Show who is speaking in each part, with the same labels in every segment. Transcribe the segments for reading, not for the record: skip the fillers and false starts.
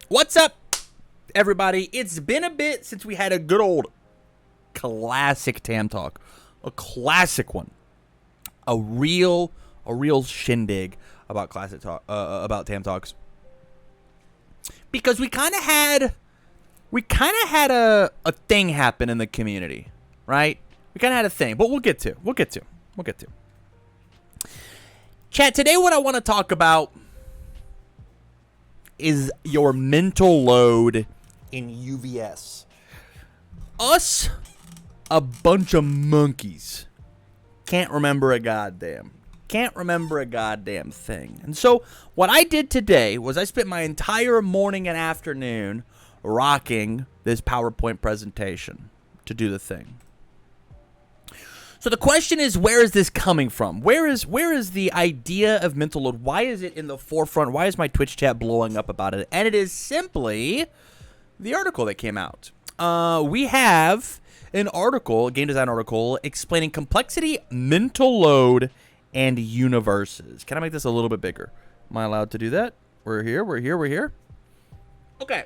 Speaker 1: What's up, everybody? It's been a bit since we had a good old classic Tam Talk. A classic one. A real shindig about classic talk, about Tam Talks. Because we kind of had a thing happen in the community, right? We kind of had a thing, but we'll get to. Chat, today what I want to talk about is your mental load in UVS. Us, a bunch of monkeys, can't remember a goddamn thing. And so what I did today was I spent my entire morning and afternoon rocking this PowerPoint presentation to do the thing. So the question is, where is this coming from? Where is the idea of mental load? Why is it in the forefront? Why is my Twitch chat blowing up about it? And it is simply the article that came out. We have an article, a game design article, explaining complexity, mental load, and UniVersus. Can I make this a little bit bigger? Am I allowed to do that? We're here. Okay.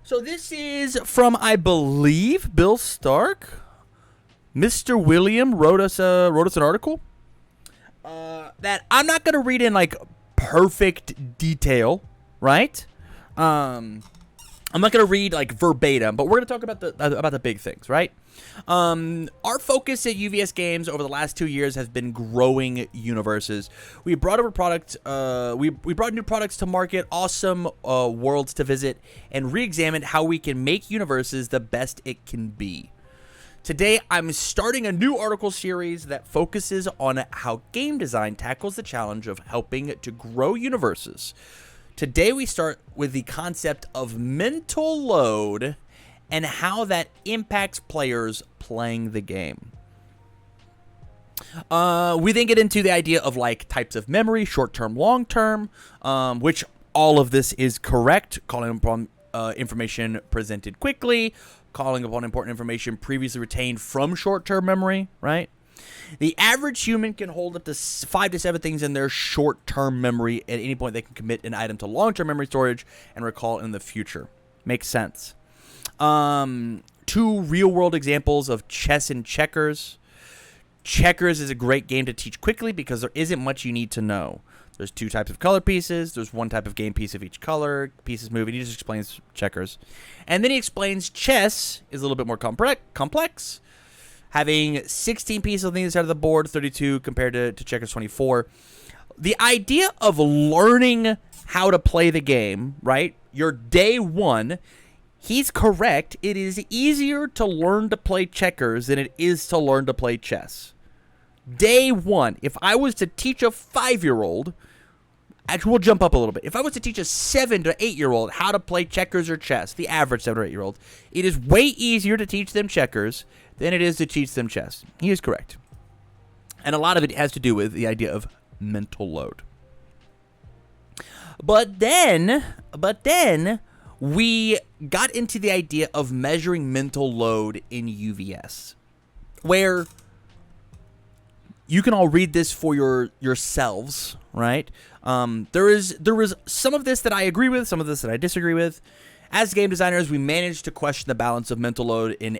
Speaker 1: So this is from, I believe, Bill Stark. Mr. William wrote us an article that I'm not going to read in like perfect detail, right? I'm not going to read like verbatim, but we're going to talk about the big things, right? Our focus at UVS Games over the last 2 years has been growing UniVersus. We brought over product. We brought new products to market, awesome worlds to visit, and re-examined how we can make UniVersus the best it can be. Today, I'm starting a new article series that focuses on how game design tackles the challenge of helping to grow UniVersus. Today, we start with the concept of mental load and how that impacts players playing the game. We then get into the idea of like types of memory, short-term, long-term, which all of this is correct, calling upon information presented quickly, calling upon important information previously retained from short-term memory, right? The average human can hold up to 5 to 7 things in their short-term memory. At any point, they can commit an item to long-term memory storage and recall in the future. Makes sense. 2 real-world examples of chess and checkers. Checkers is a great game to teach quickly because there isn't much you need to know. There's 2 types of color pieces. There's 1 type of game piece of each color. Pieces move. And he just explains checkers. And then he explains chess is a little bit more complex. Having 16 pieces on the other side of the board, 32 compared to checkers 24. The idea of learning how to play the game, right? Your day 1, he's correct. It is easier to learn to play checkers than it is to learn to play chess. Day 1, if I was to teach a 5-year-old, actually we'll jump up a little bit. If I was to teach a 7 to 8-year-old how to play checkers or chess, the average 7 or 8-year-old, it is way easier to teach them checkers than it is to teach them chess. He is correct. And a lot of it has to do with the idea of mental load. But then we got into the idea of measuring mental load in UVS, where you can all read this for yourselves, right? There is some of this that I agree with, some of this that I disagree with. As game designers, we manage to question the balance of mental load in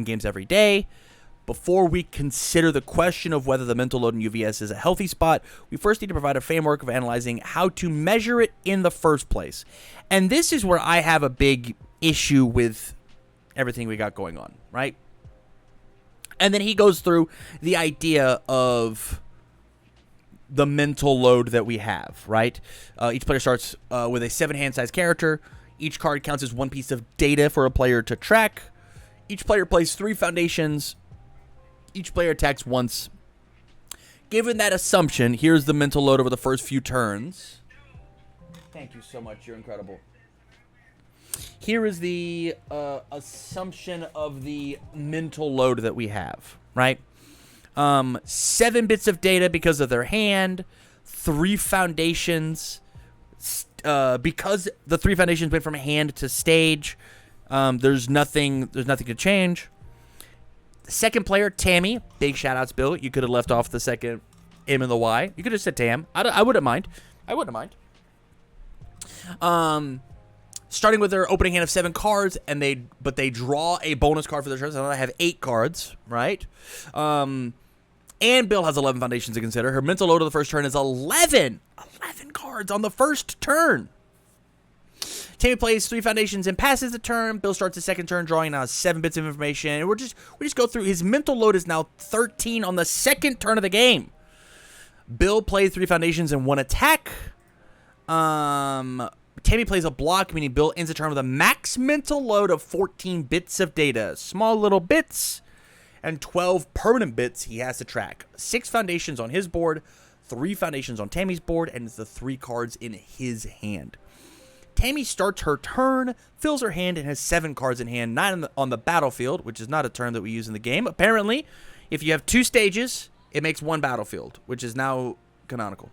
Speaker 1: games every day. Before we consider the question of whether the mental load in UVS is a healthy spot, we first need to provide a framework of analyzing how to measure it in the first place. And this is where I have a big issue with everything we got going on, right? And then he goes through the idea of the mental load that we have, right? Each player starts with a 7 hand-sized character. Each card counts as 1 piece of data for a player to track. Each player plays 3 foundations. Each player attacks once. Given that assumption, here's the mental load over the first few turns. Thank you so much. You're incredible. Here is the assumption of the mental load that we have, right? 7 bits of data because of their hand, 3 foundations, because the 3 foundations went from hand to stage. There's nothing to change. Second player, Tammy. Big shout outs, Bill. You could have left off the second M and the Y. You could have said Tam. I wouldn't mind. starting with their opening hand of 7 cards, and they draw a bonus card for their turn, so they have 8 cards, right? And Bill has 11 foundations to consider. Her mental load of the first turn is 11 cards on the first turn. Tammy plays 3 foundations and passes the turn. Bill starts his second turn, drawing now 7 bits of information. And we just go through. His mental load is now 13 on the second turn of the game. Bill plays 3 foundations and 1 attack. Tammy plays a block, meaning Bill ends the turn with a max mental load of 14 bits of data. Small little bits and 12 permanent bits he has to track. 6 foundations on his board, 3 foundations on Tammy's board, and it's the 3 cards in his hand. Tammy starts her turn, fills her hand, and has 7 cards in hand, 9 on the battlefield, which is not a term that we use in the game. Apparently, if you have 2 stages, it makes 1 battlefield, which is now canonical.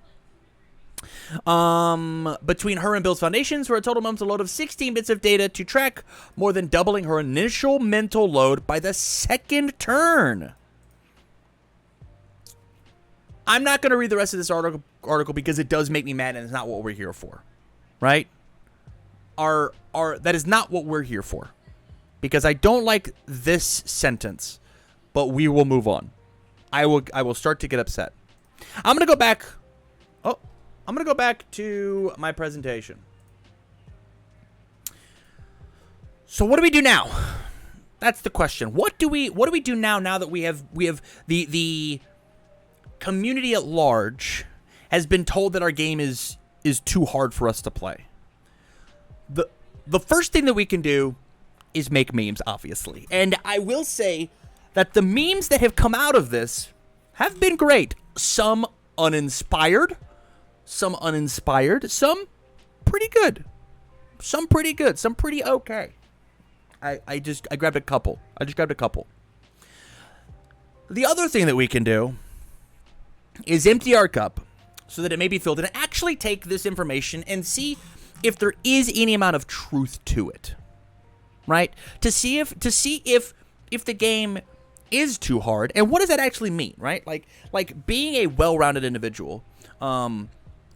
Speaker 1: Between her and Bill's foundations, for a total mental load of 16 bits of data to track, more than doubling her initial mental load by the second turn. I'm not going to read the rest of this article because it does make me mad, and it's not what we're here for, right? That is not what we're here for, because I don't like this sentence, but we will move on. I will start to get upset. I'm gonna go back. Oh, I'm gonna go back to my presentation. So what do we do now? That's the question. What do we do now? Now that we have the community at large has been told that our game is too hard for us to play. The first thing that we can do is make memes, obviously. And I will say that the memes that have come out of this have been great. Some uninspired, some pretty good. Some pretty okay. I grabbed a couple. The other thing that we can do is empty our cup so that it may be filled, and actually take this information and see if there is any amount of truth to it, right? To see if the game is too hard, and what does that actually mean, right? Like being a well-rounded individual,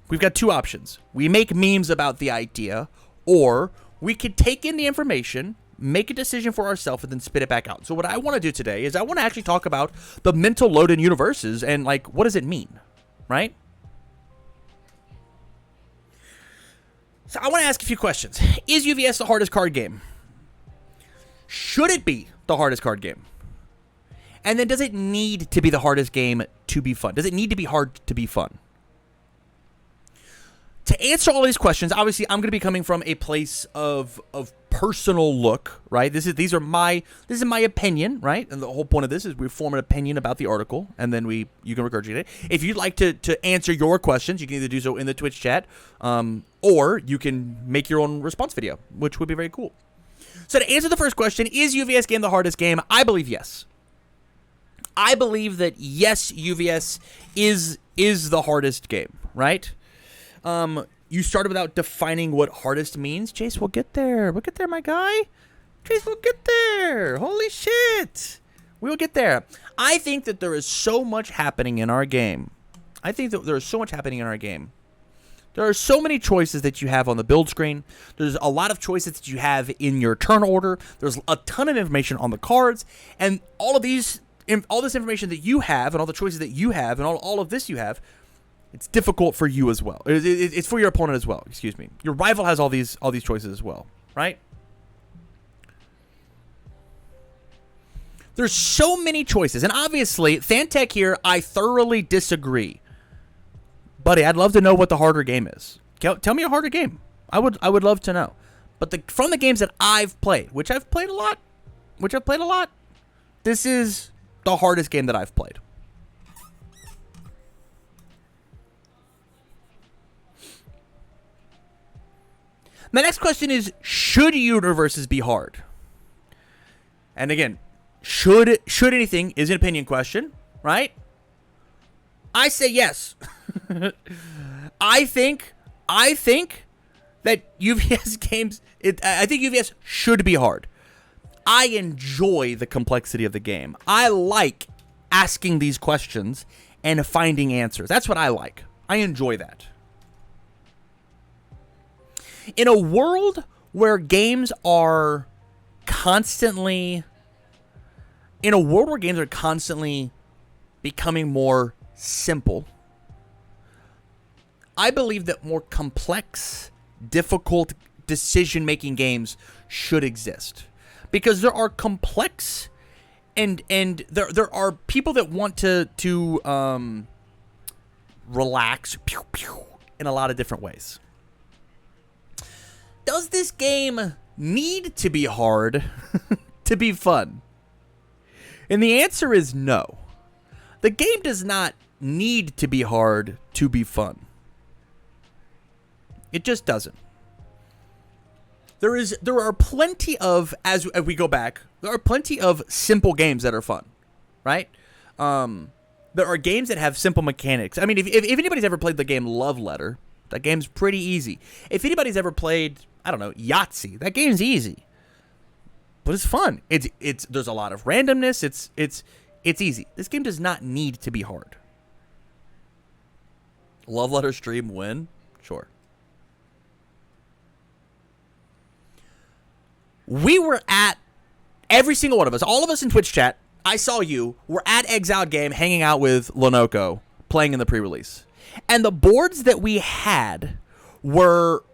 Speaker 1: we've got 2 options. We make memes about the idea, or we could take in the information, make a decision for ourselves, and then spit it back out. So what I want to do today is I want to actually talk about the mental load in UniVersus and, like, what does it mean, right? So I want to ask a few questions. Is UVS the hardest card game? Should it be the hardest card game? And then does it need to be the hardest game to be fun? Does it need to be hard to be fun? To answer all these questions, obviously I'm going to be coming from a place of personal look, right? This is my opinion, right? And the whole point of this is we form an opinion about the article, and then you can regurgitate it. If you'd like to answer your questions, you can either do so in the Twitch chat, or you can make your own response video, which would be very cool. So to answer the first question, is UVS game the hardest game? I believe yes. I believe that yes, UVS is the hardest game, right? You started without defining what hardest means. Chase, we'll get there. We'll get there, my guy. Chase, we'll get there. Holy shit. We'll get there. I think that there is so much happening in our game. There are so many choices that you have on the build screen. There's a lot of choices that you have in your turn order. There's a ton of information on the cards. And all this information that you have, and all the choices that you have, and all of this you have, it's difficult for you as well. It's for your opponent as well. Excuse me. Your rival has all these choices as well, right? There's so many choices, and obviously, Thantech here, I thoroughly disagree. Buddy, I'd love to know what the harder game is. Tell me a harder game. I would love to know. But from the games that I've played, which I've played a lot, this is the hardest game that I've played. The next question is, should UniVersus be hard? And again, should anything is an opinion question, right? I say yes. I think that UVS games, I think UVS should be hard. I enjoy the complexity of the game. I like asking these questions and finding answers. That's what I like. I enjoy that. In a world where games are constantly, in a world where games are constantly becoming more simple, I believe that more complex, difficult decision-making games should exist. Because there are complex and there are people that want to relax in a lot of different ways. Does this game need to be hard to be fun? And the answer is no. The game does not need to be hard to be fun. It just doesn't. There are plenty of, as we go back, there are plenty of simple games that are fun, right? There are games that have simple mechanics. I mean, if anybody's ever played the game Love Letter, that game's pretty easy. If anybody's ever played, I don't know, Yahtzee, that game's easy, but it's fun. It's there's a lot of randomness. It's easy. This game does not need to be hard. Love Letter stream win? Sure. We were at, every single one of us, all of us in Twitch chat, I saw you, were at Exiled Game hanging out with Lenoco, playing in the pre-release. And the boards that we had were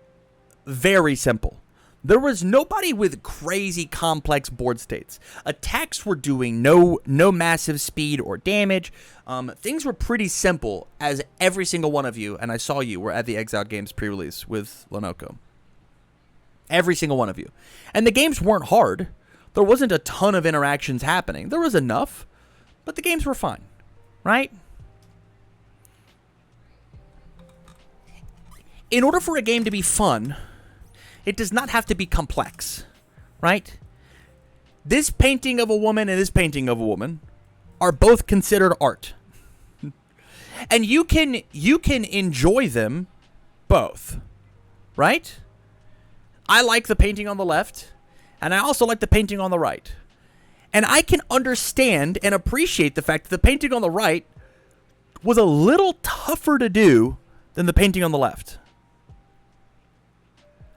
Speaker 1: very simple. There was nobody with crazy complex board states. Attacks were doing no massive speed or damage. Things were pretty simple, as every single one of you, and I saw you, were at the Exiled Games pre-release with Lenoco. Every single one of you. And the games weren't hard. There wasn't a ton of interactions happening. There was enough, but the games were fun, right? In order for a game to be fun, it does not have to be complex, right? This painting of a woman and this painting of a woman are both considered art. And you can enjoy them both, right? I like the painting on the left, and I also like the painting on the right. And I can understand and appreciate the fact that the painting on the right was a little tougher to do than the painting on the left.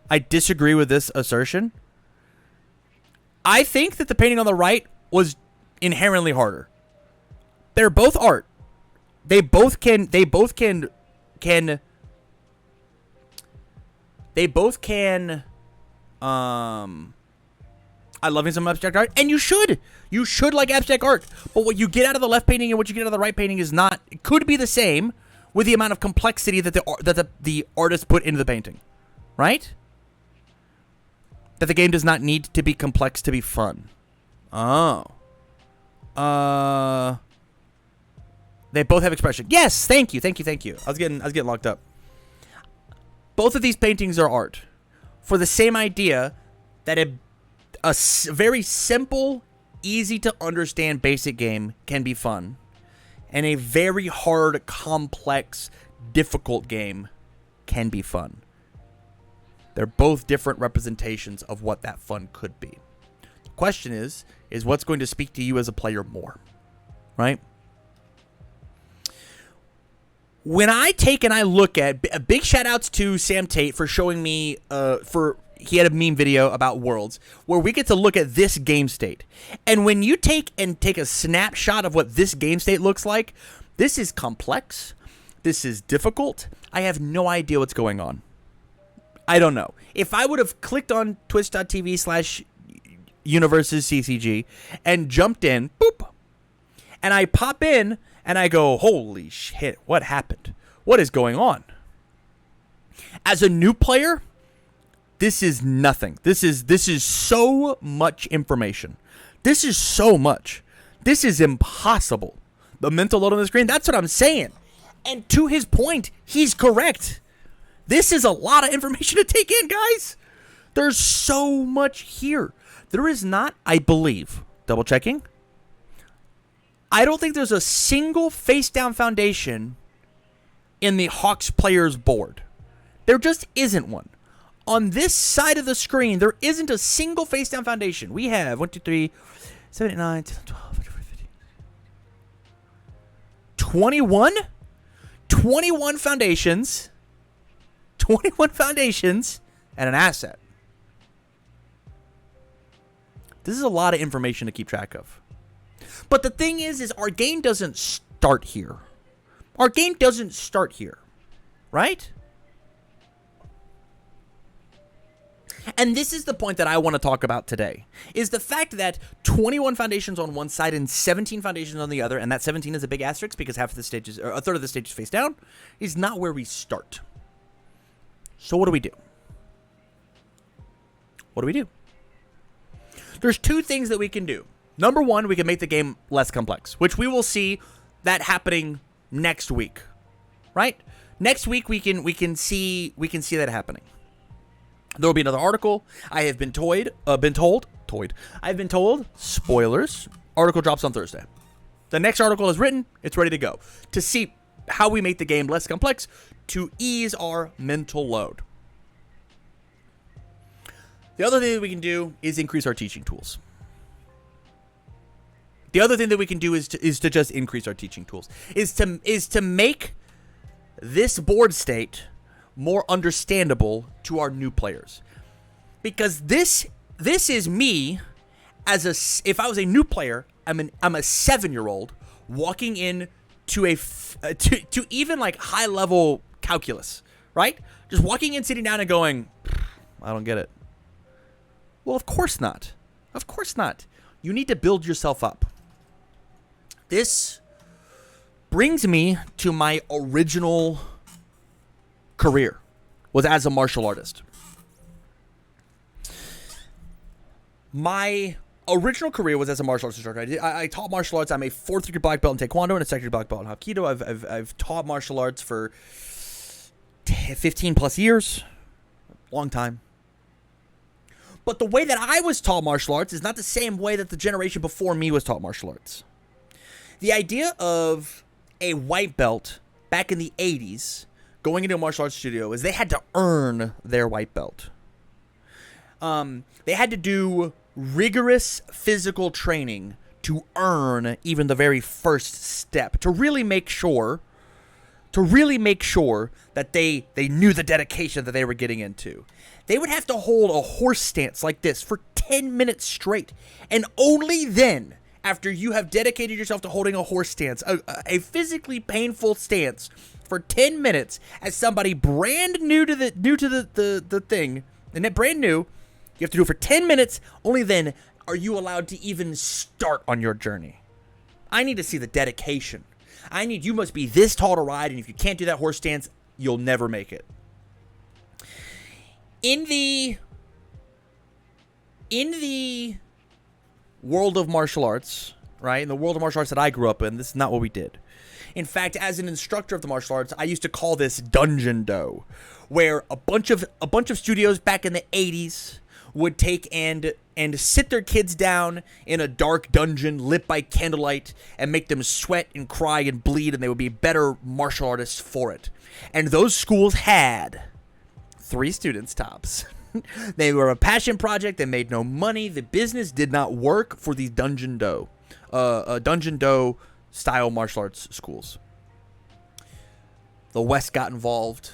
Speaker 1: I disagree with this assertion. I think that the painting on the right was inherently harder. They're both art. They both can I love some abstract art, and you should like abstract art, but what you get out of the left painting and what you get out of the right painting is not, it could be the same with the amount of complexity that the artist put into the painting, right? That the game does not need to be complex to be fun. Oh. They both have expression. Yes, thank you. I was getting locked up. Both of these paintings are art for the same idea that a very simple, easy to understand basic game can be fun, and a very hard, complex, difficult game can be fun. They're both different representations of what that fun could be. The question is what's going to speak to you as a player more, right? When I take and I look at, big shout outs to Sam Tate for showing me, he had a meme video about Worlds where we get to look at this game state. And when you take a snapshot of what this game state looks like, this is complex. This is difficult. I have no idea what's going on. I don't know. If I would have clicked on twitch.tv/UniVersus and jumped in, boop, and I pop in and I go, holy shit, what happened? What is going on? As a new player, this is nothing. This is so much information. This is so much. This is impossible. The mental load on the screen, that's what I'm saying. And to his point, he's correct. This is a lot of information to take in, guys. There's so much here. There is not, I believe, double checking, I don't think there's a single face-down foundation in the Hawks players board. There just isn't one. On this side of the screen, there isn't a single face-down foundation. We have 1, 2, 3, 7, 8, 9, 10, 12, 13, 14, 21? 21 foundations. 21 foundations and an asset. This is a lot of information to keep track of. But the thing is our game doesn't start here. Our game doesn't start here, right? And this is the point that I want to talk about today, is the fact that 21 foundations on one side and 17 foundations on the other, and that 17 is a big asterisk because half of the stages, or a third of the stage is face down, is not where we start. So what do we do? What do we do? There's two things that we can do. Number one, we can make the game less complex, which we will see that happening next week, right? Next week we can see that happening. There will be another article. I have been told. I've been told. Spoilers. Article drops on Thursday. The next article is written. It's ready to go to see how we make the game less complex to ease our mental load. The other thing that we can do is increase our teaching tools. The other thing that we can do is to just increase our teaching tools. Is to make this board state more understandable to our new players. Because this is me if I was a new player, I'm a 7-year-old walking in to to even like high level calculus, right? Just walking in, sitting down and going, I don't get it. Well, of course not. Of course not. You need to build yourself up. This brings me to my original career, was as a martial artist. My original career was as a martial arts instructor. I taught martial arts. I'm a 4th degree black belt in Taekwondo and a 2nd degree black belt in Hapkido. I've taught martial arts for 15 plus years. Long time. But the way that I was taught martial arts is not the same way that the generation before me was taught martial arts. The idea of a white belt back in the 80s going into a martial arts studio is they had to earn their white belt. They had to do rigorous physical training to earn even the very first step, to really make sure that they knew the dedication that they were getting into. They would have to hold a horse stance like this for 10 minutes straight, and only then, after you have dedicated yourself to holding a horse stance, a physically painful stance for 10 minutes, as somebody brand new to the thing, and that brand new, you have to do it for 10 minutes. Only then are you allowed to even start on your journey. I need to see the dedication. You must be this tall to ride, and if you can't do that horse stance, you'll never make it. In the world of martial arts, right? In the world of martial arts that I grew up in, this is not what we did. In fact, as an instructor of the martial arts, I used to call this dungeon do, where a bunch of studios back in the 80s would take and sit their kids down in a dark dungeon lit by candlelight and make them sweat and cry and bleed, and they would be better martial artists for it. And those schools had 3 students tops. They were a passion project. They made no money. The business did not work for these dungeon do style martial arts schools. The West got involved.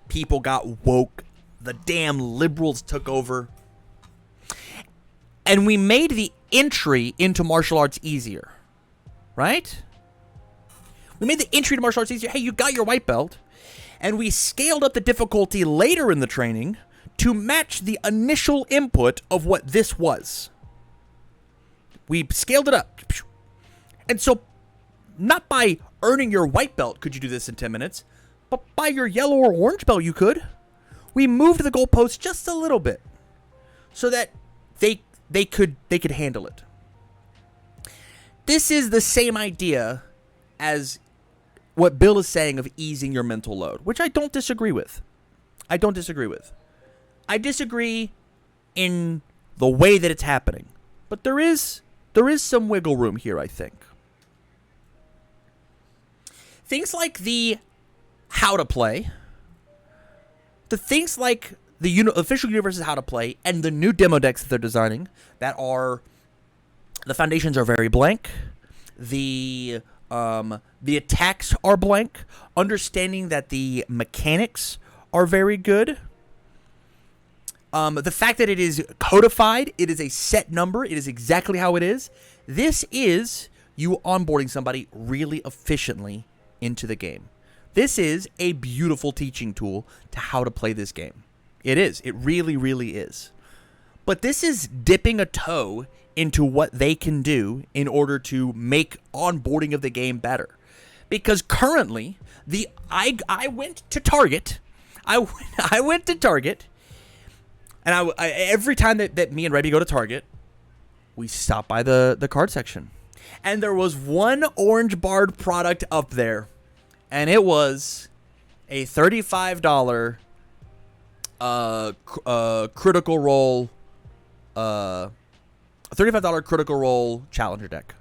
Speaker 1: People got woke. The damn liberals took over. And we made the entry into martial arts easier. Right? We made the entry to martial arts easier. Hey, you got your white belt. And we scaled up the difficulty later in the training to match the initial input of what this was. We scaled it up. And so, not by earning your white belt could you do this in 10 minutes, but by your yellow or orange belt you could. We moved the goalpost just a little bit so that they could handle it. This is the same idea as what Bill is saying of easing your mental load, which I don't disagree with. I disagree in the way that it's happening. But there is some wiggle room here, I think. Things like the how to play, the things like the official UniVersus how to play, and the new demo decks that they're designing that are, the foundations are very blank. The attacks are blank. Understanding that the mechanics are very good. The fact that it is codified, it is a set number, it is exactly how it is. This is you onboarding somebody really efficiently into the game. This is a beautiful teaching tool to how to play this game. It is. It really, really is. But this is dipping a toe into what they can do in order to make onboarding of the game better. Because currently, I went to Target. I went to Target, and I every time that me and Rebby go to Target, we stop by the card section. And there was one orange barred product up there, and it was a $35 critical role $35 critical role challenger deck.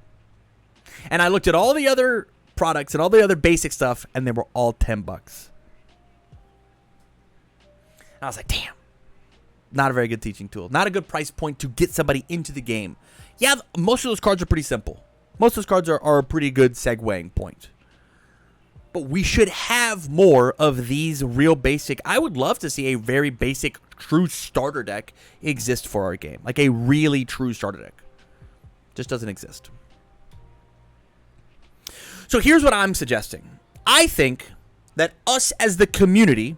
Speaker 1: And I looked at all the other products and all the other basic stuff, and they were all $10. And I was like, damn. Not a very good teaching tool. Not a good price point to get somebody into the game. Yeah, most of those cards are pretty simple. Most of those cards are a pretty good segueing point. But we should have more of these real basic. I would love to see a very basic, true starter deck exist for our game. Like a really true starter deck. Just doesn't exist. So here's what I'm suggesting. I think that us as the community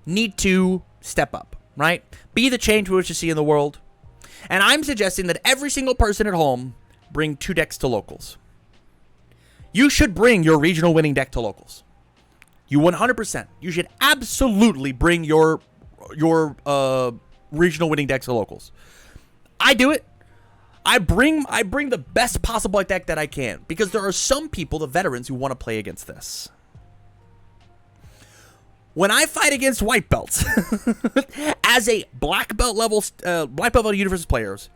Speaker 1: need to step up, right? Be the change we wish to see in the world. And I'm suggesting that every single person at home bring 2 decks to locals. You should bring your regional winning deck to locals. You 100%. You should absolutely bring your regional winning decks to locals. I do it. I bring the best possible deck that I can, because there are some people, the veterans, who want to play against this. When I fight against white belts, as a black belt level UniVersus players,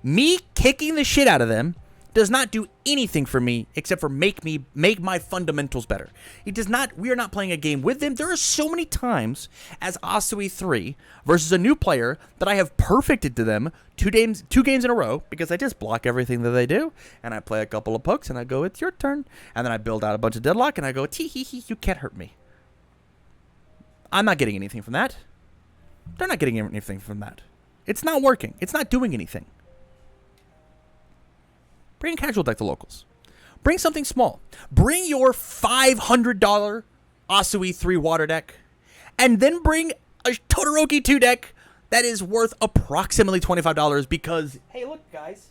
Speaker 1: me kicking the shit out of them does not do anything for me except for make my fundamentals better. It does not. We are not playing a game with them. There are so many times as Asui 3 versus a new player that I have perfected to them two games in a row, because I just block everything that they do, and I play a couple of pokes, and I go, it's your turn, and then I build out a bunch of deadlock, and I go, tee-hee-hee, you can't hurt me. I'm not getting anything from that. They're not getting anything from that. It's not working. It's not doing anything. Bring a casual deck to locals. Bring something small. Bring your $500 Asui 3 water deck, and then bring a Todoroki 2 deck that is worth approximately $25, because, hey, look, guys.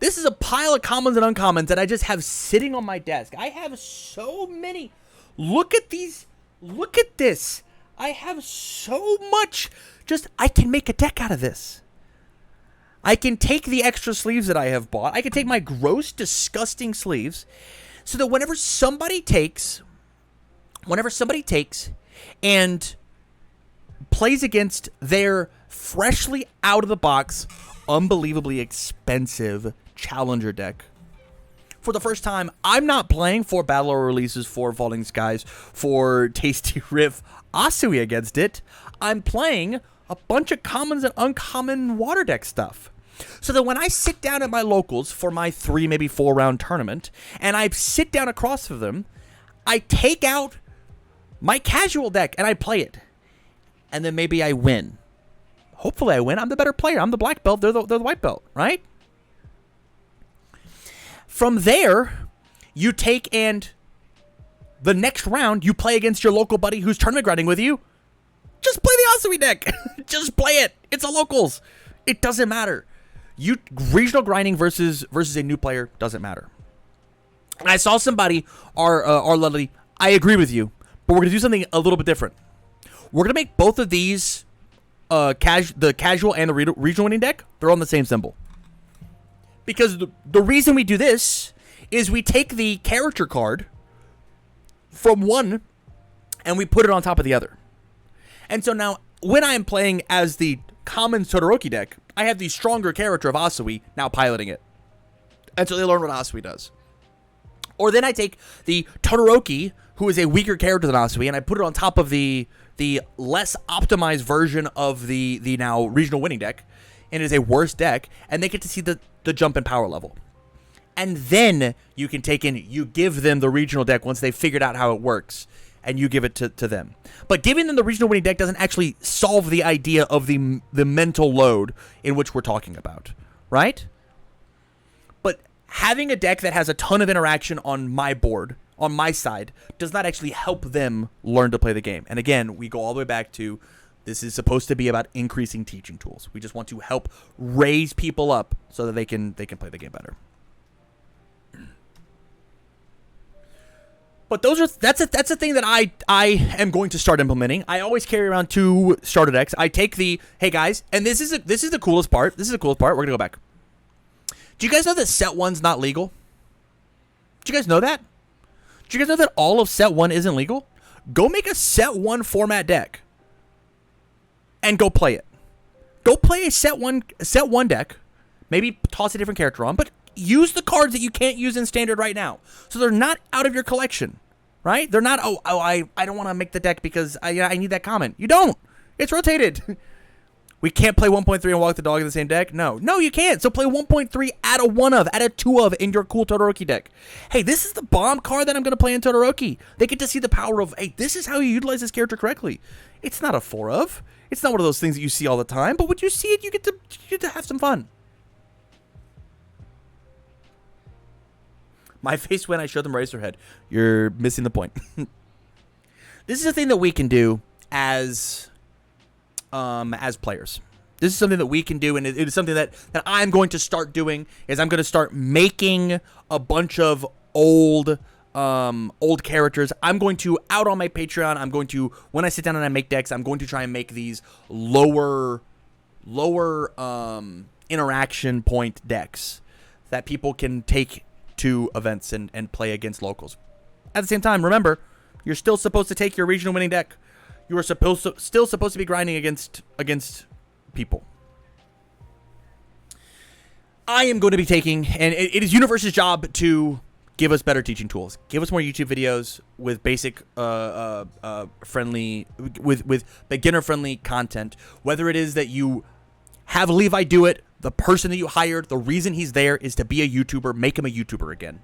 Speaker 1: This is a pile of commons and uncommons that I just have sitting on my desk. I have so many. Look at these. Look at this. I have so much. I can make a deck out of this. I can take the extra sleeves that I have bought. I can take my gross, disgusting sleeves, so that whenever somebody takes and plays against their freshly out of the box, unbelievably expensive challenger deck, for the first time, I'm not playing for Battle Royale releases, for Falling Skies, for Tasty Riff Asui against it. I'm playing a bunch of commons and uncommon water deck stuff. So that when I sit down at my locals for my 3, maybe 4 round tournament, and I sit down across from them, I take out my casual deck and I play it. And then maybe I win. Hopefully I win. I'm the better player. I'm the black belt. They're the white belt, right? From there, you take, and the next round you play against your local buddy who's tournament grinding with you. Just play the Asui deck. Just play it. It's a locals. It doesn't matter. Regional grinding versus a new player doesn't matter. And I saw somebody, our Ludley, I agree with you, but we're going to do something a little bit different. We're going to make both of these, the casual and the regional winning deck, they're on the same symbol. Because the reason we do this is we take the character card from one and we put it on top of the other. And so now, when I am playing as the common Todoroki deck, I have the stronger character of Asui now piloting it. And so they learn what Asui does. Or then I take the Todoroki, who is a weaker character than Asui, and I put it on top of the less optimized version of the now regional winning deck, and it is a worse deck, and they get to see the jump in power level. And then you can you give them the regional deck once they've figured out how it works, and you give it to them. But giving them the regional winning deck doesn't actually solve the idea of the mental load in which we're talking about, right? But having a deck that has a ton of interaction on my board, on my side, does not actually help them learn to play the game. And again, we go all the way back to, this is supposed to be about increasing teaching tools. We just want to help raise people up so that they can play the game better. But that's a thing that I am going to start implementing. I always carry around 2 starter decks. I take the, hey guys, and this is the coolest part. This is the coolest part. We're gonna go back. Do you guys know that set 1's not legal? Do you guys know that? Do you guys know that all of set 1 isn't legal? Go make a set 1 format deck and go play it. Go play a set 1 deck. Maybe toss a different character on, but use the cards that you can't use in standard right now. So they're not out of your collection, right? They're not, I don't want to make the deck because I need that comment. You don't. It's rotated. We can't play 1.3 and walk the dog in the same deck? No, you can't. So play 1.3, add a 1 of, add a 2 of in your cool Todoroki deck. Hey, this is the bomb card that I'm going to play in Todoroki. They get to see the power of, hey, this is how you utilize this character correctly. It's not a 4 of. It's not one of those things that you see all the time, but when you see it, you get to have some fun. My face when I show them Razorhead. You're missing the point. This is a thing that we can do as players. This is something that we can do, and it is something that I'm going to start doing. Is I'm going to start making a bunch of old characters. I'm going to, out on my Patreon, I'm going to, when I sit down and I make decks, I'm going to try and make these lower interaction point decks that people can take to events and play against locals. At the same time, remember, you're still supposed to take your regional winning deck. You are still supposed to be grinding against people. I am going to be taking, and it is UniVersus' job to give us better teaching tools. Give us more YouTube videos with basic friendly, with beginner friendly content. Whether it is that you have Levi do it, the person that you hired, the reason he's there is to be a YouTuber, make him a YouTuber again.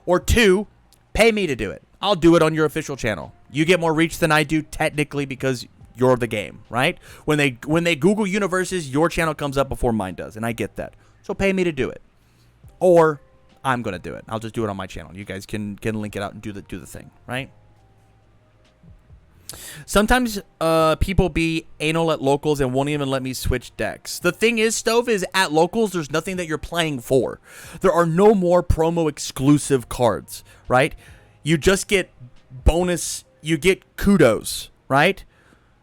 Speaker 1: Or 2, pay me to do it. I'll do it on your official channel. You get more reach than I do technically because you're the game, right? When they Google UniVersus, your channel comes up before mine does, and I get that. So pay me to do it. Or I'm going to do it. I'll just do it on my channel. You guys can link it out and do the thing, right? Sometimes people be anal at locals and won't even let me switch decks. The thing is, Stove, is at locals, there's nothing that you're playing for. There are no more promo exclusive cards, right? You just get bonus, you get kudos, right?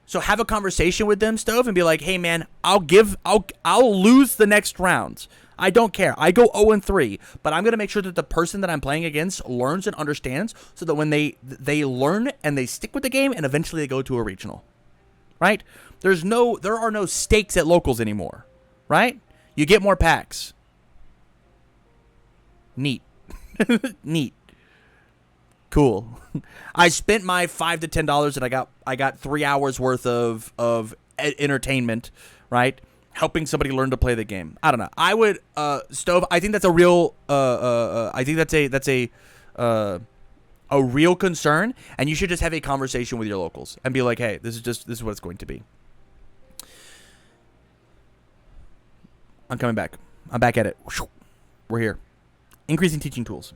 Speaker 1: So have a conversation with them, Stove, and be like, hey man, I'll lose the next rounds. I don't care. I go 0-3, but I'm going to make sure that the person that I'm playing against learns and understands so that when they learn and they stick with the game and eventually they go to a regional, right? There are no stakes at locals anymore, right? You get more packs. Neat. Neat. Cool. I spent my $5 to $10 and I got 3 hours worth of entertainment, right? Helping somebody learn to play the game. I don't know. I would Stove. I think that's a real. I think that's a real concern, and you should just have a conversation with your locals and be like, "Hey, this is what it's going to be." I'm coming back. I'm back at it. We're here. Increasing teaching tools.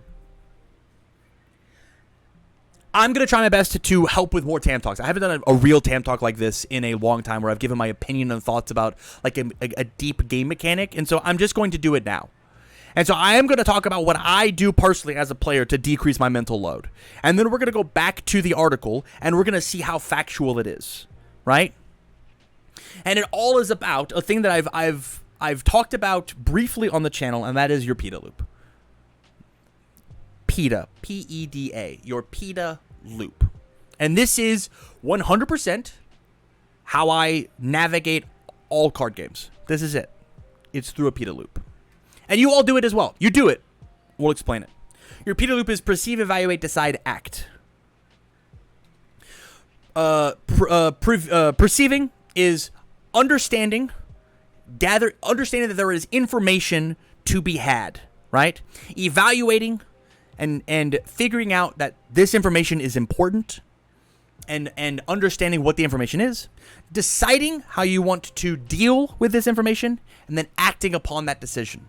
Speaker 1: I'm going to try my best to help with more TAM talks. I haven't done a real TAM talk like this in a long time where I've given my opinion and thoughts about like a deep game mechanic. And so I'm just going to do it now. And so I am going to talk about what I do personally as a player to decrease my mental load. And then we're going to go back to the article and we're going to see how factual it is, right? And it all is about a thing that I've talked about briefly on the channel, and that is your PETA loop. PETA, P-E-D-A, your PETA loop. And this is 100% how I navigate all card games. This is it. It's through a PETA loop. And you all do it as well. You do it. We'll explain it. Your PETA loop is perceive, evaluate, decide, act. Perceiving is understanding that there is information to be had, right? Evaluating and figuring out that this information is important. and understanding what the information is, deciding how you want to deal with this information, and then acting upon that decision.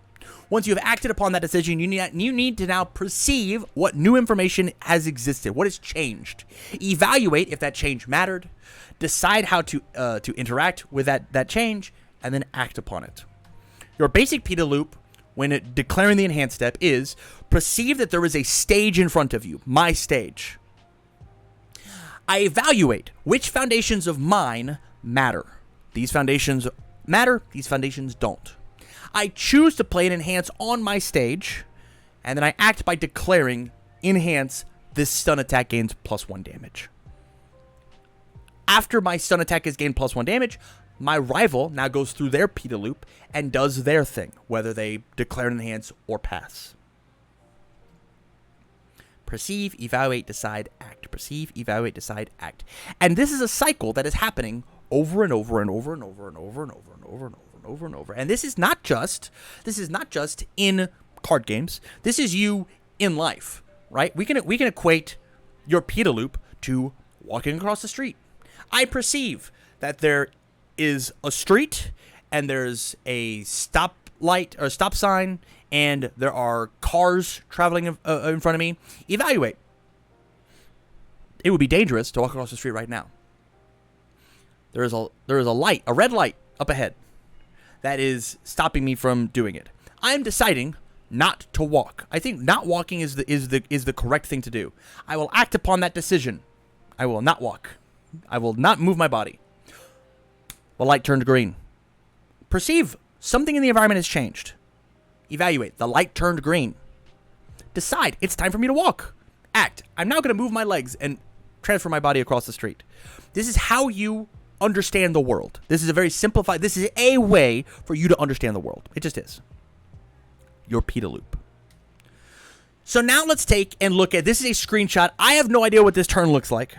Speaker 1: Once you have acted upon that decision, you need to now perceive what new information has existed, what has changed. Evaluate if that change mattered, decide how to interact with that change, and then act upon it. Your basic PIDA loop, when declaring the enhanced step, is perceive that there is a stage in front of you, my stage. I evaluate which foundations of mine matter. These foundations matter, these foundations don't. I choose to play an enhance on my stage, and then I act by declaring enhance, this stun attack gains +1 damage. After my stun attack has gained +1 damage, my rival now goes through their PIDA loop and does their thing, whether they declare an enhance or pass. Perceive, evaluate, decide, act. Perceive, evaluate, decide, act. And this is a cycle that is happening over and over and over and over and over and over and over and over and over and over. And this is not just in card games. This is you in life, right? We can equate your PIDA loop to walking across the street. I perceive that there is a street and there's a stop light or stop sign and there are cars traveling in front of me. Evaluate. It would be dangerous to walk across the street right now. There is a light, a red light up ahead that is stopping me from doing it. I am deciding not to walk. I think not walking is the correct thing to do. I will act upon that decision. I will not walk. I will not move my body. The light turned green. Perceive something in the environment has changed. Evaluate. The light turned green. Decide. It's time for me to walk. Act. I'm now going to move my legs and transfer my body across the street. This is how you understand the world. This is a very simplified, this is a way for you to understand the world. It just is. Your PIDA loop. So now let's take and look at, this is a screenshot. I have no idea what this turn looks like.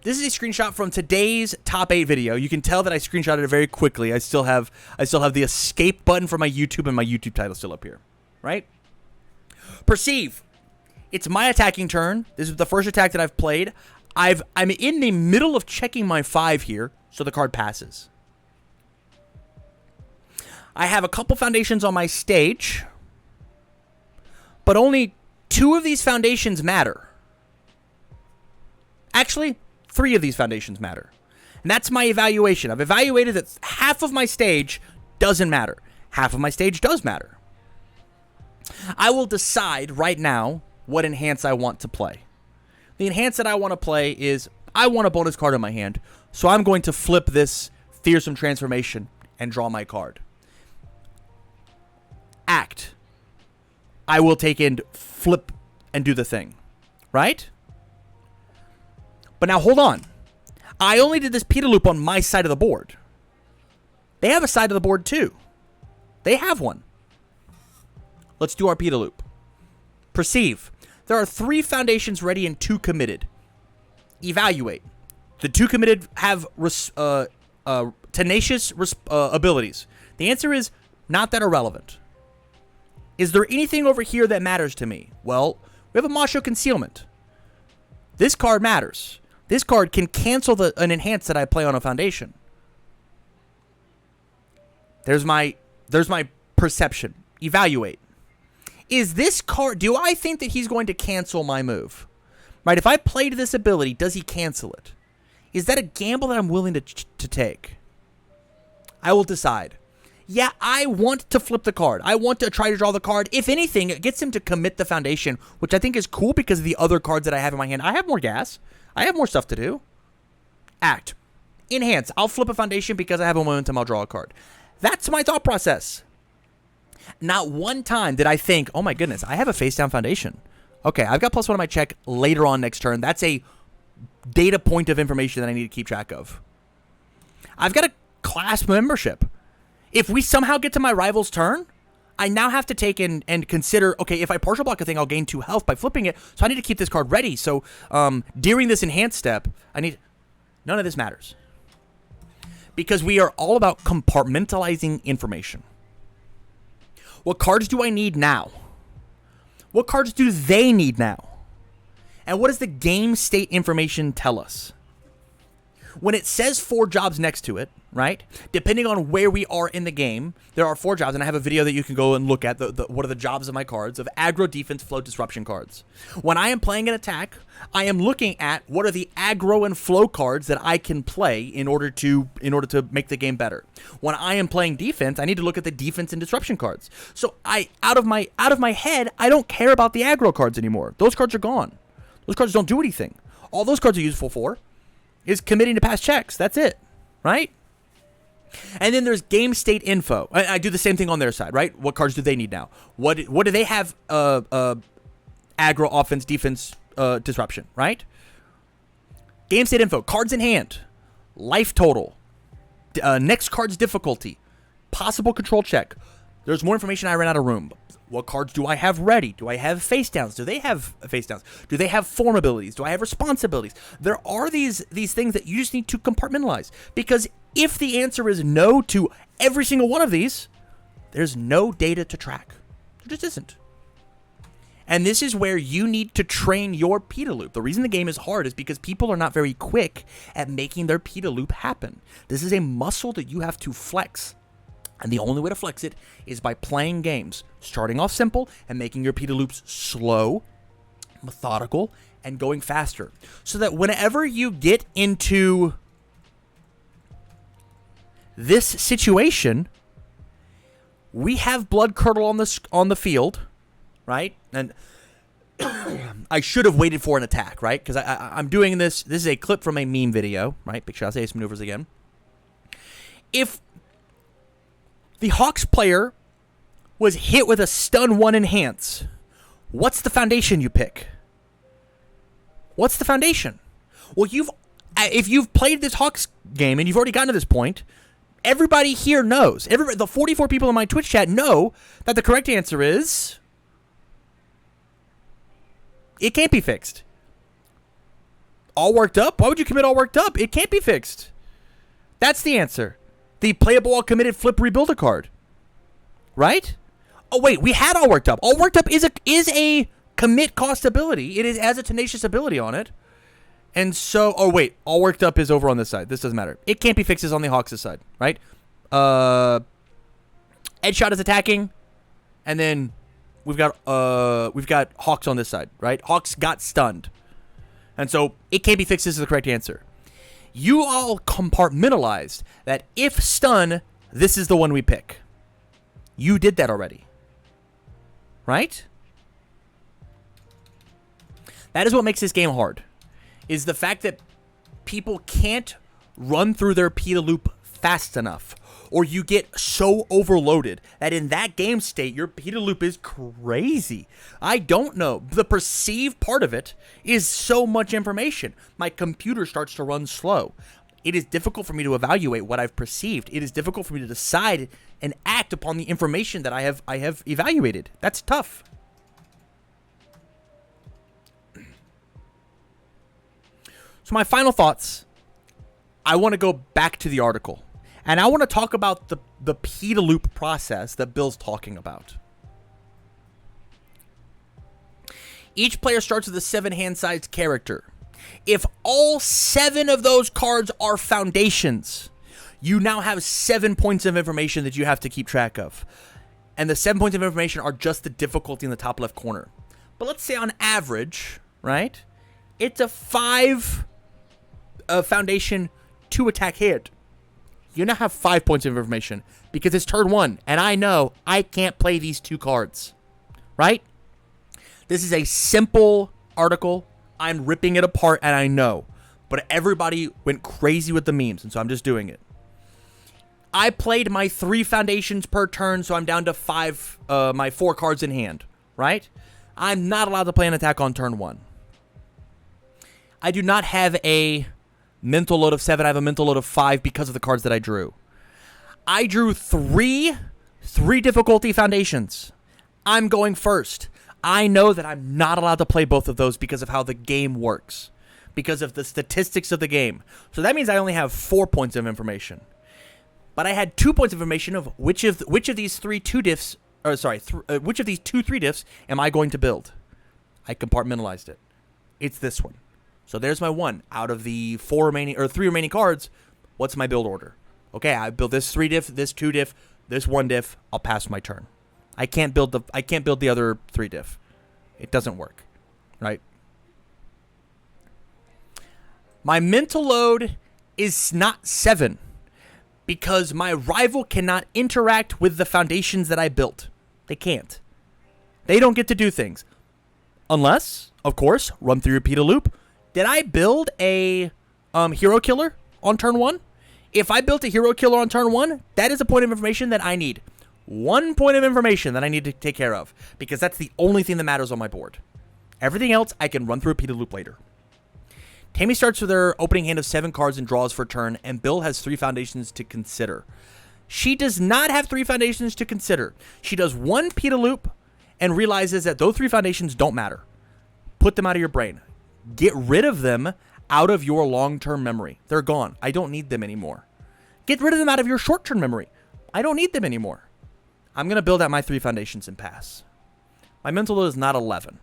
Speaker 1: This is a screenshot from today's top 8 video. You can tell that I screenshotted it very quickly. I still have the escape button for my YouTube and my YouTube title still up here, right? Perceive. It's my attacking turn. This is the first attack that I've played. I'm in the middle of checking my 5 here, so the card passes. I have a couple foundations on my stage, but only 2 of these foundations matter. Actually, 3 of these foundations matter. And that's my evaluation. I've evaluated that half of my stage doesn't matter. Half of my stage does matter. I will decide right now what enhance I want to play. The enhance that I want to play is, I want a bonus card in my hand, so I'm going to flip this Fearsome Transformation and draw my card. Act. I will take and flip and do the thing, right? But now hold on. I only did this PIDA loop on my side of the board. They have a side of the board too. They have one. Let's do our PIDA loop. Perceive. There are 3 foundations ready and 2 committed. Evaluate. The 2 committed have tenacious abilities. The answer is not that irrelevant. Is there anything over here that matters to me? Well, we have a Masho Concealment. This card matters. This card can cancel an enhance that I play on a foundation. There's my perception. Evaluate. Is this card, do I think that he's going to cancel my move? Right, if I played this ability, does he cancel it? Is that a gamble that I'm willing to take? I will decide. Yeah, I want to flip the card. I want to try to draw the card. If anything, it gets him to commit the foundation, which I think is cool because of the other cards that I have in my hand. I have more gas. I have more stuff to do. Act. Enhance. I'll flip a foundation because I have a momentum. I'll draw a card. That's my thought process. Not one time did I think, oh my goodness, I have a face down foundation. Okay, I've got +1 on my check later on next turn. That's a data point of information that I need to keep track of. I've got a class membership. If we somehow get to my rival's turn, I now have to take and consider, okay, if I partial block a thing, I'll gain 2 health by flipping it, so I need to keep this card ready. So during this enhanced step, none of this matters. Because we are all about compartmentalizing information. What cards do I need now? What cards do they need now? And what does the game state information tell us? when it says 4 jobs next to it, right? Depending on where we are in the game, there are 4 jobs, and I have a video that you can go and look at. What are the jobs of my cards of aggro, defense, flow, disruption cards. When I am playing an attack, I am looking at what are the aggro and flow cards that I can play in order to make the game better. When I am playing defense, I need to look at the defense and disruption cards. So out of my head, I don't care about the aggro cards anymore. Those cards are gone. Those cards don't do anything. All those cards are useful for is committing to pass checks. That's it, right? And then there's game state info. I do the same thing on their side, right? What cards do they need now? What do they have? Aggro, offense, defense, disruption, right? Game state info. Cards in hand. Life total. Next card's difficulty. Possible control check. There's more information. I ran out of room. What cards do I have ready? Do I have face downs? Do they have face downs? Do they have form abilities? Do I have responsibilities? There are these things that you just need to compartmentalize. Because if the answer is no to every single one of these, there's no data to track. There just isn't. And this is where you need to train your PETA loop. The reason the game is hard is because people are not very quick at making their PETA loop happen. This is a muscle that you have to flex. And the only way to flex it is by playing games, starting off simple and making your PETA loops slow, methodical, and going faster. So that whenever you get into this situation, we have blood curdle on the field, right? And I should have waited for an attack, right? Because I'm doing this. This is a clip from a meme video, right? Big shout out to Ace Maneuvers again. If the Hawks player was hit with a stun 1 enhance, what's the foundation you pick? What's the foundation? Well, if you've played this Hawks game and you've already gotten to this point, everybody here knows. The 44 people in my Twitch chat know that the correct answer is it can't be fixed. All worked up? Why would you commit all worked up? It can't be fixed. That's the answer. The playable all committed flip rebuild a card. Right? Oh wait, we had all worked up. All worked up is a commit cost ability. It has a tenacious ability on it. And so, oh wait, all worked up is over on this side. This doesn't matter. It can't be fixed is on the Hawks' side, right? Edge shot is attacking, and then we've got Hawks on this side, right? Hawks got stunned. And so it can't be fixed is the correct answer. You all compartmentalized that if stun, this is the one we pick. You did that already. Right? That is what makes this game hard. Is the fact that people can't run through their PETA loop fast enough. Or you get so overloaded that in that game state, your PETA loop is crazy. I don't know. The perceived part of it is so much information. My computer starts to run slow. It is difficult for me to evaluate what I've perceived. It is difficult for me to decide and act upon the information that I have evaluated. That's tough. So my final thoughts, I want to go back to the article. And I want to talk about the PETA loop process that Bill's talking about. Each player starts with a 7 hand-sized character. If all 7 of those cards are foundations, you now have 7 points of information that you have to keep track of. And the 7 points of information are just the difficulty in the top left corner. But let's say on average, right, it's a 5 foundation 2 attack hit. You now have 5 points of information because it's turn 1, and I know I can't play these 2 cards, right? This is a simple article. I'm ripping it apart, and I know, but everybody went crazy with the memes, and so I'm just doing it. I played my 3 foundations per turn, so I'm down to 5, my 4 cards in hand, right? I'm not allowed to play an attack on turn 1. I do not have a mental load of 7. I have a mental load of 5 because of the cards that I drew. I drew 3 difficulty foundations. I'm going first. I know that I'm not allowed to play both of those because of how the game works, because of the statistics of the game. So that means I only have 4 points of information. But I had 2 points of information of which of these 3 2 diffs, or sorry, which of these 2 3 diffs am I going to build? I compartmentalized it. It's this one. So there's my 1 out of the 3 remaining cards. What's my build order? Okay, I built this 3 diff, this 2 diff, this 1 diff. I'll pass my turn. I can't build the other 3 diff. It doesn't work, right? My mental load is not 7 because my rival cannot interact with the foundations that I built. They can't. They don't get to do things. Unless, of course, run through repeat a loop. Did I build a hero killer on turn 1? If I built a hero killer on turn 1, that is a point of information that I need. 1 point of information that I need to take care of because that's the only thing that matters on my board. Everything else, I can run through repeat a loop later. Tammy starts with her opening hand of 7 cards and draws for a turn, and Bill has 3 foundations to consider. She does not have 3 foundations to consider. She does 1 Peta Loop and realizes that those 3 foundations don't matter. Put them out of your brain. Get rid of them out of your long-term memory. They're gone. I don't need them anymore. Get rid of them out of your short-term memory. I don't need them anymore. I'm going to build out my 3 foundations and pass. My mental load is not 11.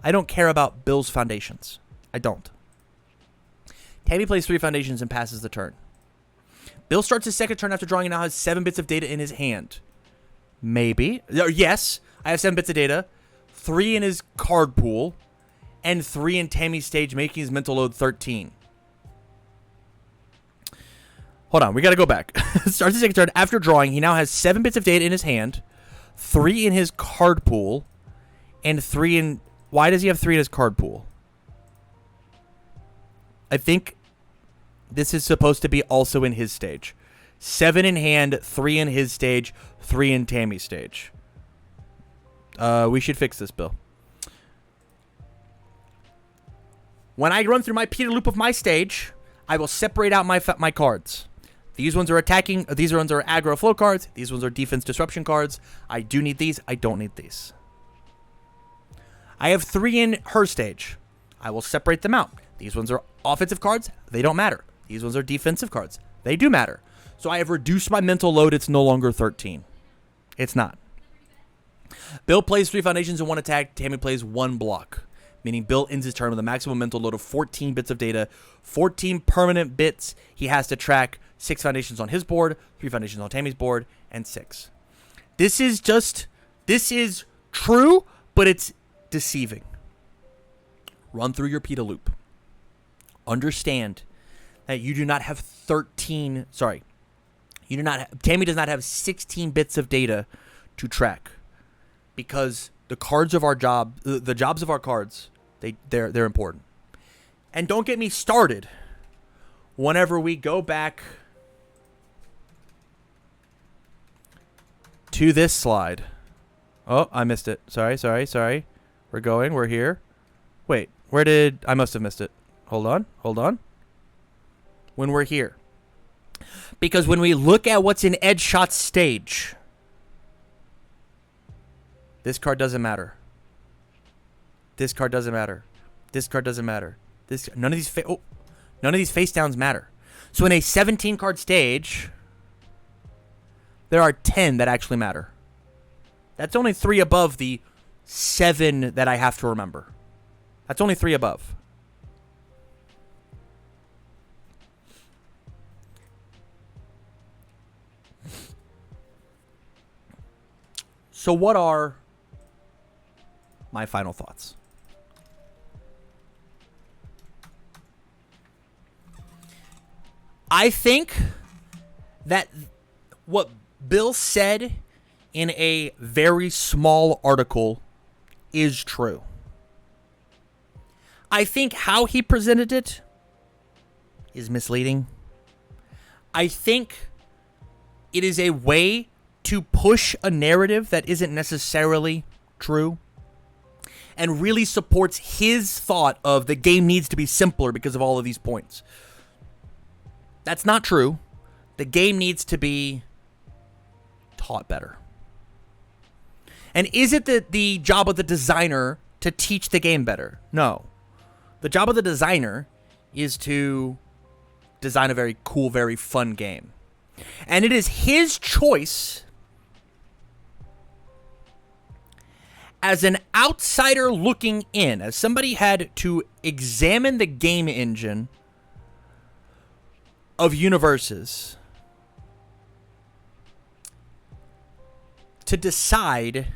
Speaker 1: I don't care about Bill's foundations. I don't. Tammy plays 3 foundations and passes the turn. Bill starts his second turn after drawing and now has 7 bits of data in his hand. Maybe. Yes, I have 7 bits of data. 3 in his card pool. And 3 in Tammy's stage, making his mental load 13. Hold on, we got to go back. Starts his second turn after drawing. He now has 7 bits of data in his hand. 3 in his card pool. And 3 in... Why does he have 3 in his card pool? I think this is supposed to be also in his stage. 7 in hand, 3 in his stage, 3 in Tammy's stage. We should fix this, Bill. When I run through my Peta Loop of my stage, I will separate out my cards. These ones are attacking. These ones are aggro flow cards. These ones are defense disruption cards. I do need these. I don't need these. I have 3 in her stage. I will separate them out. These ones are offensive cards. They don't matter. These ones are defensive cards. They do matter. So I have reduced my mental load. It's no longer 13. It's not. Bill plays 3 foundations and 1 attack. Tammy plays 1 block. Meaning Bill ends his turn with a maximum mental load of 14 bits of data. 14 permanent bits. He has to track 6 foundations on his board, 3 foundations on Tammy's board, and 6. This is true, but it's deceiving. Run through your Peta Loop. Understand that you do not have 13, sorry, you do not, Tammy does not have 16 bits of data to track because the cards of our job, the jobs of our cards, they're important. And don't get me started whenever we go back to this slide. Oh, I missed it. Sorry. We're here. Wait, I must have missed it. Hold on. When we're here. Because when we look at what's in Edge Shot's stage, this card doesn't matter. This card doesn't matter. This card doesn't matter. None of these face downs matter. So in a 17 card stage, there are 10 that actually matter. That's only 3 above the 7 that I have to remember. That's only 3 above. So what are my final thoughts? I think that what Bill said in a very small article is true. I think how he presented it is misleading. I think it is a way to push a narrative that isn't necessarily true and really supports his thought of the game needs to be simpler because of all of these points. That's not true. The game needs to be taught better. And is it the job of the designer to teach the game better? No. The job of the designer is to design a very cool, very fun game. And it is his choice as an outsider looking in, as somebody had to examine the game engine of UniVersus to decide,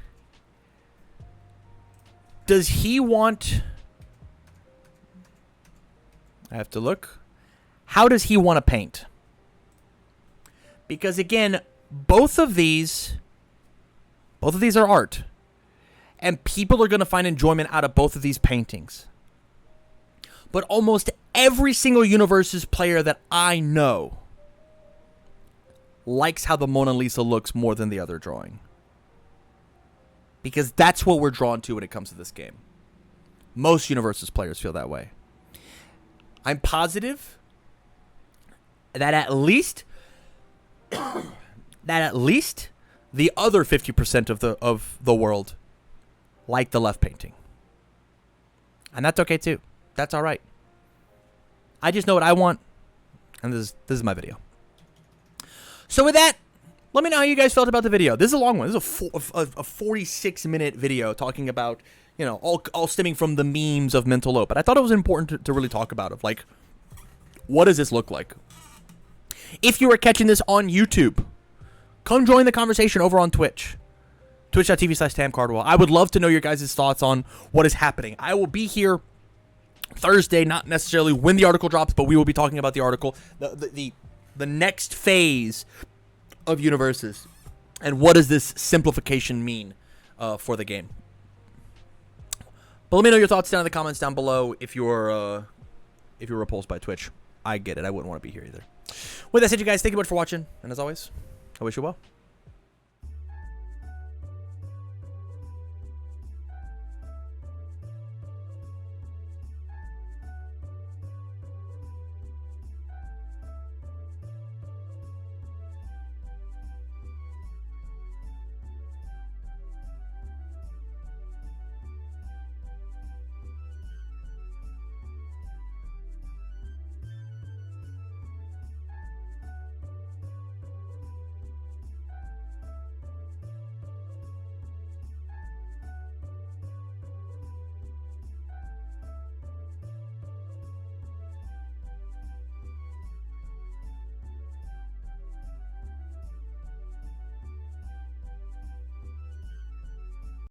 Speaker 1: does he want... I have to look. How does he want to paint? Because again, both of these are art. And people are going to find enjoyment out of both of these paintings. But almost every single UniVersus player that I know likes how the Mona Lisa looks more than the other drawing. Because that's what we're drawn to when it comes to this game. Most UniVersus players feel that way. I'm positive that at least the other 50% of the world like the left painting. And that's okay too. That's all right. I just know what I want, and this is my video. So with that, let me know how you guys felt about the video. This is a long one. This is a 46-minute video talking about, you know, all stemming from the memes of Mental Low. But I thought it was important to really talk about it. Like, what does this look like? If you are catching this on YouTube, come join the conversation over on Twitch. Twitch.tv/TamCardwell. I would love to know your guys' thoughts on what is happening. I will be here Thursday, not necessarily when the article drops, but we will be talking about the article, the next phase of UniVersus, and what does this simplification mean for the game. But let me know your thoughts down in the comments down below if you're repulsed by Twitch. I get it. I wouldn't want to be here either. With that said, you guys, thank you much for watching, and as always, I wish you well.